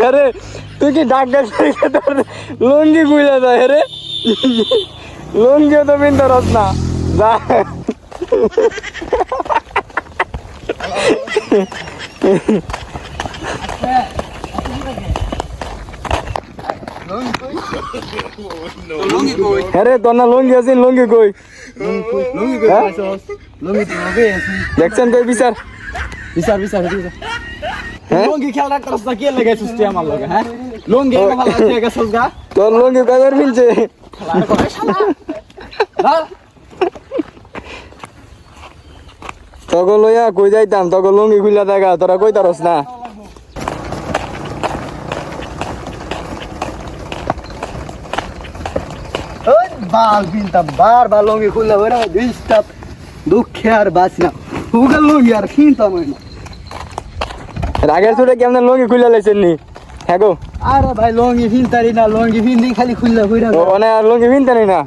আরে তুই কি ডাক্তার তোর লুঙ্গি গুইলা যায় রে, লুঙ্গিও তো বিনতে রস না যা। আরে তোর না লুঙ্গি আছে, লুঙ্গি কই? দেখছেন কই বিচার বিচার বিচার লুঙ্গি খেয়াল রাখতাস না, কে লাগাইছিস তুই আমার লগে? হ্যাঁ লুঙ্গি ভালো লাগছে গেছস গা, তোর লুঙ্গি কয়বার ফিনছে? তখন লইয়া কই যাইতাম, তখন লুঙ্গি খুলে দেখা, তোরা কই তারস না। বাল বিনতাম বার লুঙ্গি খুললে বেরো ডিস্টার্ব দুঃখে আর বাঁচি না, হুগল লুঙ্গি আর কিনতাম না। রাগের ছুটে কেমন লুঙ্গি খুলে লাইছেন নি? হ্যাঁ গো, আরে ভাই লুঙ্গি ফিনতারি না, লুঙ্গি ফিনদি খালি খুললে হইরা ওনে আর লুঙ্গি ফিনতে নাই না,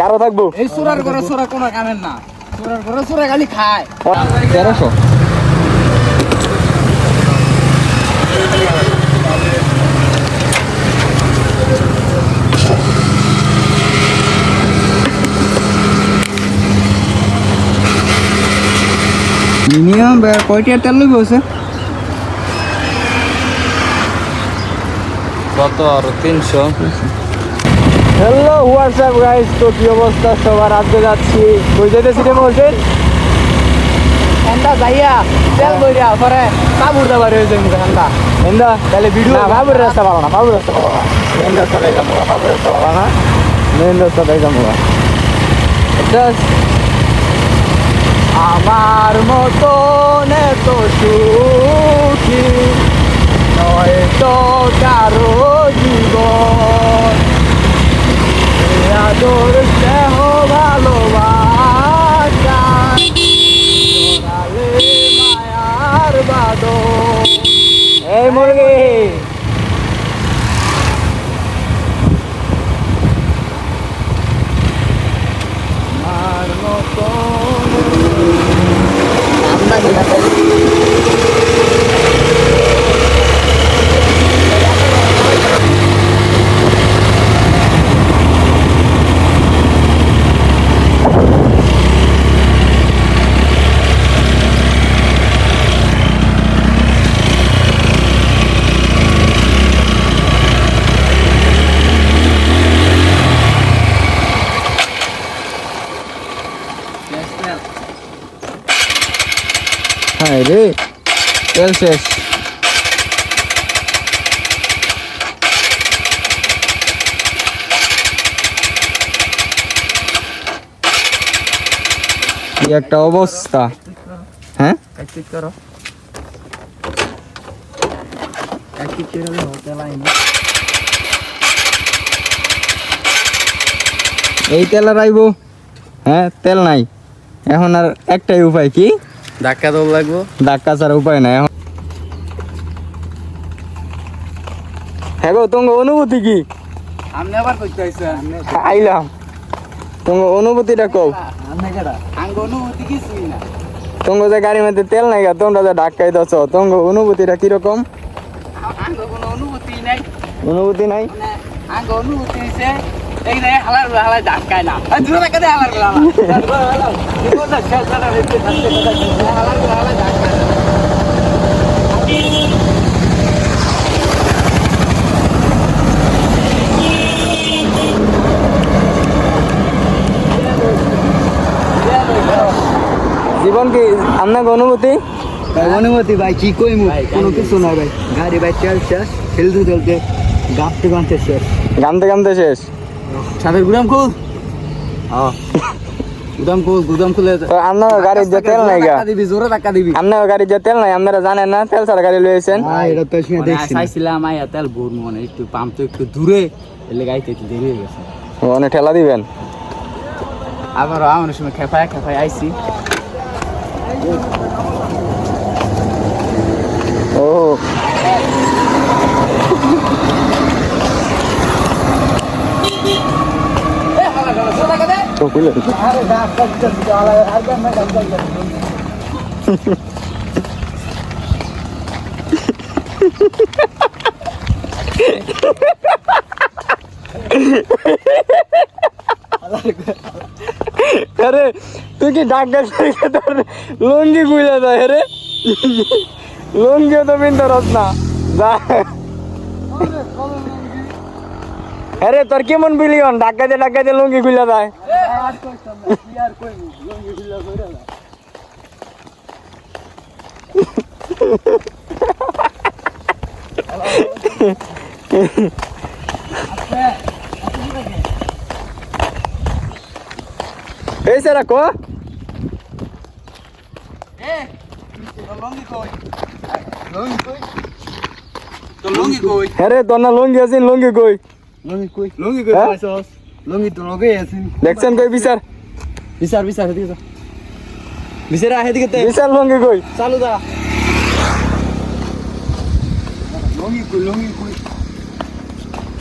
গারো থাকবো। এই সুরার করে সুরা কোনো কামের না, সুরার করে সুরা খালি খায়। 1300 মিনিমাম কয়টা তেল লইব আছে? কত আর 300। হ্যালো হোয়াটসঅ্যাপ গাইস, তো কি অবস্থা সবার? আজকে যাচ্ছি, কই যাইতেছি রে মোহসেন? এন্ডা যাইয়া তেল বইরা পরে কাবুর দাবার হয়ে যাই এন্ডা এন্দা তাহলে ভিডিও না, বাবুর রাস্তা ভালো না, বাবুর রাস্তা ভালো না, মেন রাস্তাটাই যাবো, বাবুর রাস্তা ভালো না, মেন রাস্তাটাই যাবো। আমার মতন তো সুখী নয় তো কারো জীবন, আদর স্নেহ ভালোবাসা মায়ার বাদন। এই মুরগি আমার মতন হ্যাঁ রে, তেল শেষ। কি একটা অবস্থা, হ্যাঁ ঠিক করো একই করে হোটেল আইনি এই তেল আর আইবো? হ্যাঁ তেল নাই, এখন আর একটাই উপায়, কি ধাক্কা দৌড় লাগবো, ধাক্কা ছাড়া উপায় নাই এখন। হ্যাঁ গো, তোমার অনুভূতি কি? সামনে আবার করতে হয়েছে আইলাম, তোমার অনুভূতিটা কও। অনুভূতি কিছুই না, তোমার যে গাড়ির মধ্যে তেল নাই গা, তোমরা যে ধাক্কাই দছ, তোমার অনুভূতিটা কিরকম? কোনো অনুভূতি নাই, অনুভূতি নাই? আগে অনুভূতি হয়েছে এই যে হালার হালার ধাক্কায় না দূরে টাকা দিয়ে হালার হালার জীবন কি আপনার অনুভূতি? অনুমতি ভাই কি কইমু কোনো কিছু নাই ভাই, গাড়ি ভাই তেল শেষ, খেলতে চলতে গাপতে গানতে শেষ, গামতে গামতে শেষ। সাথে গুদাম খুল, গুদাম খুলে তো আপনার গাড়ির যে তেল নাই গা, দিবি জোরে টাকা দিবি। আপনার গাড়ির যে তেল নাই, আপনারা জানেন না তেল ছাড়া গাড়ি লইছেন। এটা তো দেখছি চাইছিলাম আইয়া তেল ভোর মানে একটু পাম্প তো একটু দূরে এলে গাইতে একটু দেরি হয়ে গেছে, ওখানে ঠেলা দিবেন। আবার আমার সময় খেপায় খেপায় আইছি। ও তো খুলে আরে দাঁত কাটতে চলে আর কেন না কাটতে আরে তুই কি ডাক্তার তোর লুঙ্গি খুলে দেয় রে লুঙ্গিও তো পিনতে রস না যা আরে তোর কেমন বিলিয়ন ডাক্তাতে লুঙ্গি খুলে দেয় আর কইতাম না কি আর কইবি লঙ্গি খুলে কইরা না এই সেরা কো লঙ্গি কই লঙ্গি কই তো লঙ্গি কই আরে তোর না লুঙ্গি আছে লুঙ্গি কই লঙ্গি কই হ্যাঁ? পাইছস লঙ্গি তো লগে আছে দেখছেন কই বিচার বিচার বিচার এদিকে যা বিচার এদিকে তে বিচার লুঙ্গি কই চালু দা লঙ্গি কই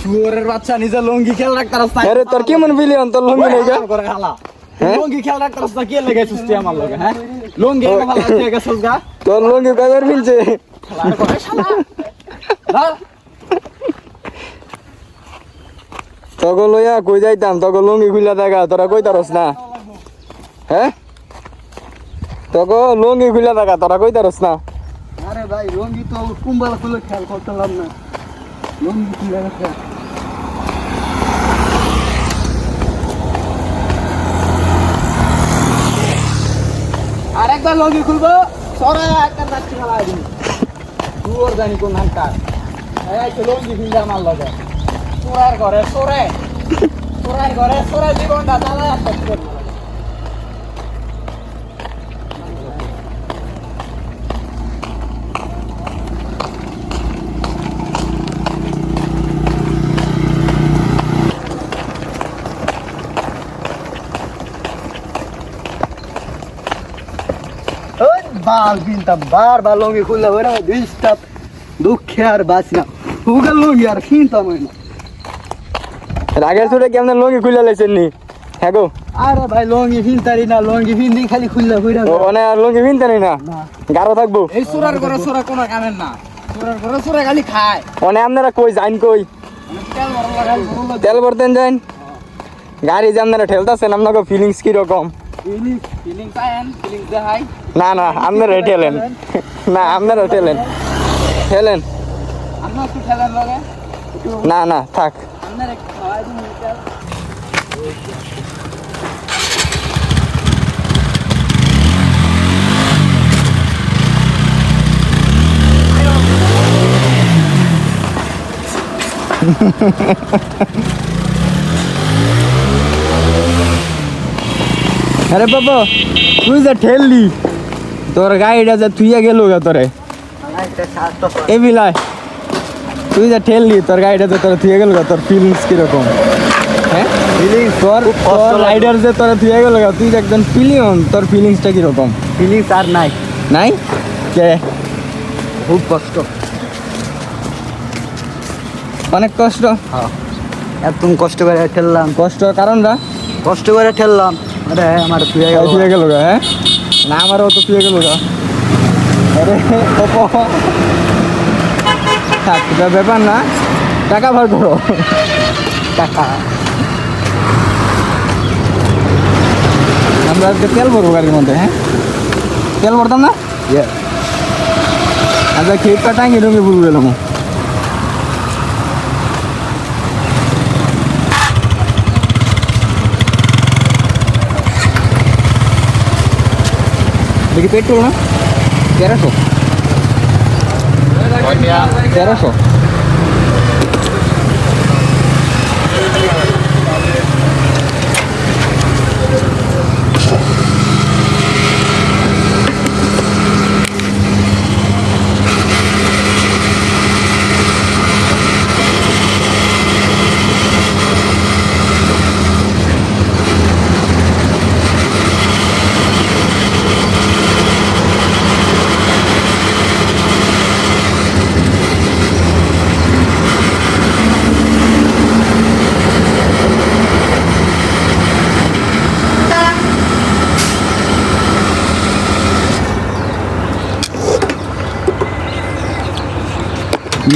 শুয়োরের বাচ্চা নিজে লঙ্গি খেল রাখতে রাস্তা আরে তোর কেমন বিলিয়ন তোর লুঙ্গি নেই গা করে খালা হ্যাঁ? লঙ্গি খেল রাখতে রাস্তা কে লাগাইছিস তুই আমার লগে হ্যাঁ লঙ্গি একা ভালো আছে গেছস গা তোর লুঙ্গি কয়বার পিনছে আর করে শালা দা তখন লইয়া কই যাইতাম তখন লুঙ্গি খুলে দেখা তোরা কই তারস না হ্যাঁ তখন লুঙ্গি খুলে দেখা তোরা কই তারস না আরে ভাই লঙ্গি তো কুম্বালা খুলে খেল করতাম না লঙ্গি খুলে রাখা আর একবার লঙ্গি খুলবো সরা একটা নাচি খেলা দিন তুই জানি কোন নামটা এই তো লঙ্গি খুললে আমার লগে তোরার ঘরে সরে জীবনটা চালা একটা বাল কিনতাম বার লঙ্গি খুললে বেরো ডিস্টার্ব দুঃখে আর বাঁচি না হুগেল লঙ্গি আর কিনতাম না রাগের ছুটে কেমন লুঙ্গি খুলে লাইছেন নি হ্যাঁ গো আরে ভাই লঙ্গি কিনতারি না লঙ্গি কিনদি খালি খুললে বেরো ওনে আর লুঙ্গি পিনতে নেই না গারো থাকবো এই সুরার করে সুরা কোনো কামের না সুরার করে সুরা খালি খায় ওনে আপনারা কই যাইন কই তেল ভরা লাগাই ভরলো তেল ভরতেন যাইন গাড়ি যে আপনারা ঠেলতেছেন আপনাকে ফিলিংস কিরকম ফিলিং পায়েন ফিলিং দেখাই না না আপনারা ঠেলেন না আপনারা ঠেলেন আমরা একটু খেলার লগে না না থাক আপনার একটু খাওয়াই দিন তেল আরে বাবা তুই যে ঠেললি তোর গাড়িটা যে তুইয়া গেল গা তোরে এ বিলাই তুই যে ঠেললি তোর গাড়িটা যে তোরে থুয়ে গেল গা তোর ফিলিংস কিরকম হ্যাঁ তোর রাইডার যে তোরে থুয়ে গেল গা তুই যে একজন পিলিয়ন তোর ফিলিংসটা কিরকম ফিলিংস আর নাই নাই কে খুব কষ্ট অনেক কষ্ট একদম কষ্ট করে ঠেললাম কষ্ট কারণটা কষ্ট করে ঠেললাম আরে আমার থুয়ে গেল গা হ্যাঁ না আমারও তো থুয়ে গেল গা আরে থাক এটা ব্যাপার না টাকা ভার করো টাকা আমরা আজকে তেল ভরবো গাড়ির মধ্যে হ্যাঁ তেল ভরতাম না আচ্ছা খেয়ে টাঙ্গি টুঙ্গি ভুল গেলাম দেখি পেট্রোল না 1300 1300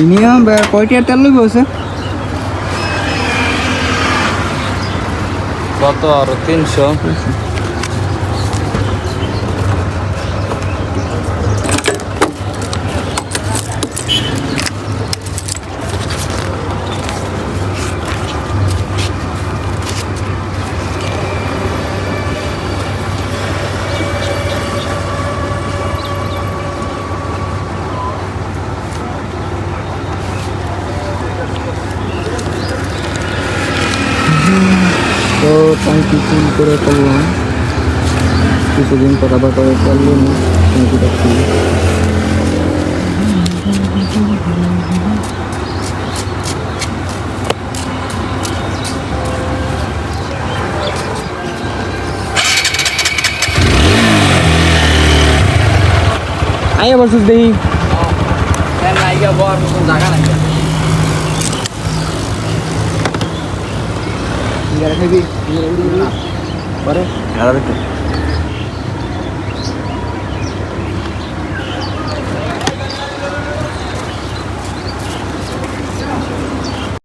মিনিমাম কয়টার তেল লইব আছে কত আর 300 তো ট্যাঙ্কি ফুল করে করলাম কিছুদিন পর আবার করে চললো না ট্যাঙ্কিটা ফুল আইয়া বসুস দেখি নাইগা বর মতন জায়গা নাই পরে